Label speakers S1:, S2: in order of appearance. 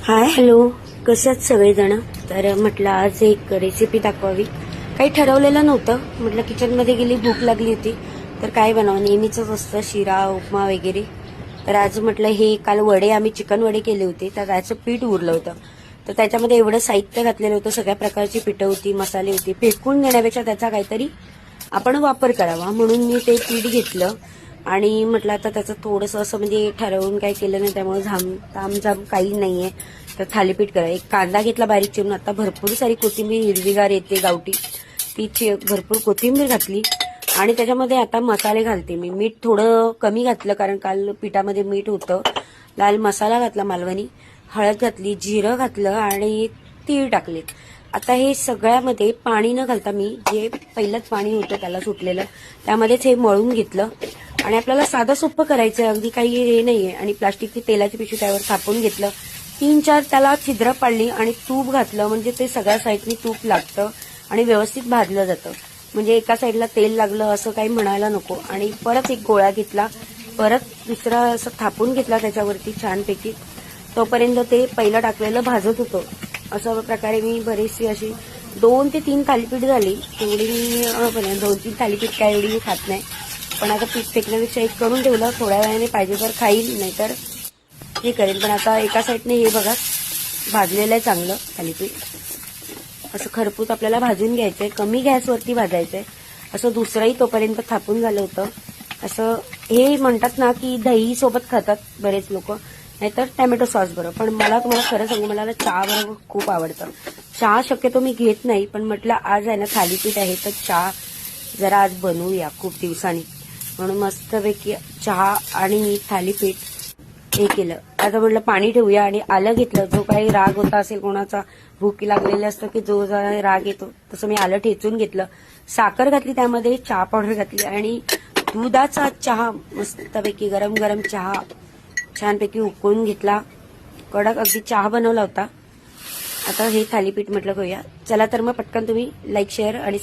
S1: Hi hello, कशात सगळेजण. तर म्हटलं आज एक रेसिपी दाखवावी. काही ठरवलेलं नव्हतं. म्हटलं किचनमध्ये गेली, भूक लागली होती तर काय बनावं, नेहमीच असतं शिरा उपमा वगैरे. तर आज म्हटलं हे काल वडे आम्ही चिकन वडे केले होते तर त्याचं पीठ उरलं होतं. तर त्याच्यामध्ये एवढं साहित्य घातलेलं होतं, सगळ्या प्रकारची पिठं होती, मसाले होते. फेकून देण्यापेक्षा त्याचा काहीतरी आपण वापर करावा म्हणून मी ते पीठ घेतलं आणि म्हटलं आता त्याचं थोडंसं असं म्हणजे ठरवून काय केलं नाही, त्यामुळे तामझाम काही नाहीये. तर थालीपीठ करा. एक कांदा घेतला बारीक चिरून, आता भरपूर सारी कोथिंबीर हिरवीगार येते गावठी, ती भरपूर कोथिंबीर घातली आणि त्याच्यामध्ये आता मसाले घालते मी. मीठ थोडं कमी घातलं कारण काल पिठामध्ये मीठ होतं. लाल मसाला घातला मालवणी, हळद घातली, जिरं घातलं आणि तीळ टाकले. आता हे सगळ्यामध्ये पाणी न घालता मी जे पहिलंच पाणी होतं त्याला सुटलेलं त्यामध्येच हे मळून घेतलं आणि आपल्याला साधं सोपं करायचं, अगदी काही हे नाहीये. आणि प्लास्टिकची तेलाची पिशवी त्यावर थापून घेतलं, 3-4 त्याला छिद्र पाडली आणि तूप घातलं, म्हणजे ते सगळ्या साईडनी तूप लागतं आणि व्यवस्थित भाजलं जातं. म्हणजे एका साईडला तेल लागलं असं काही म्हणायला नको. आणि परत एक गोळा घेतला, परत दुसरा असं थापून घेतला त्याच्यावरती छानपैकी. तोपर्यंत ते पहिलं टाकलेलं भाजत होतं. अशा प्रकारे मी बरीचशी अशी 2 ते 3 थालीपीठ झाली. एवढी मी 2-3 थालीपीठ काय एवढी मी खात नाही, पण आता पीठ फेकण्यापेक्षा एक करून ठेवलं, थोड्या वेळाने पाहिजे तर खाईल, नाहीतर हे करेल. पण आता एका साईडने हे बघा भाजलेलं आहे चांगलं थालीपीठ. असं खरपूस आपल्याला भाजून घ्यायचंय, कमी गॅसवरती भाजायचंय. असं दुसरंही तोपर्यंत थापून झालं होतं. असं हे म्हणतात ना की दही सोबत खातात बरेच लोक, नाहीतर टॅमॅटो सॉस बरोबर. पण मला तुम्हाला खरं सांगू, मला चहा बरोबर खूप आवडतं. चहा शक्यतो मी घेत नाही, पण म्हटलं आज आहे ना थालीपीठ आहे तर चहा जरा आज बनवूया खूप दिवसांनी, म्हणून मस्तपैकी चहा आणि थालीपीठ हे केलं. आता म्हटलं पाणी ठेवूया आणि आलं घेतलं. जो काही राग होता असेल कोणाचा, भूक लागलेलं असतं की जो राग येतो, तसं मी आलं ठेचून घेतलं, साखर घातली, त्यामध्ये चहा पावडर घातली आणि दुधाचा चहा मस्तपैकी गरम गरम चहा छानपैकी उकळून घेतला. कडक अगदी चहा बनवला होता. आता हे थालीपीठ म्हटलं करूया. चला तर मग पटकन तुम्ही लाईक शेअर आणि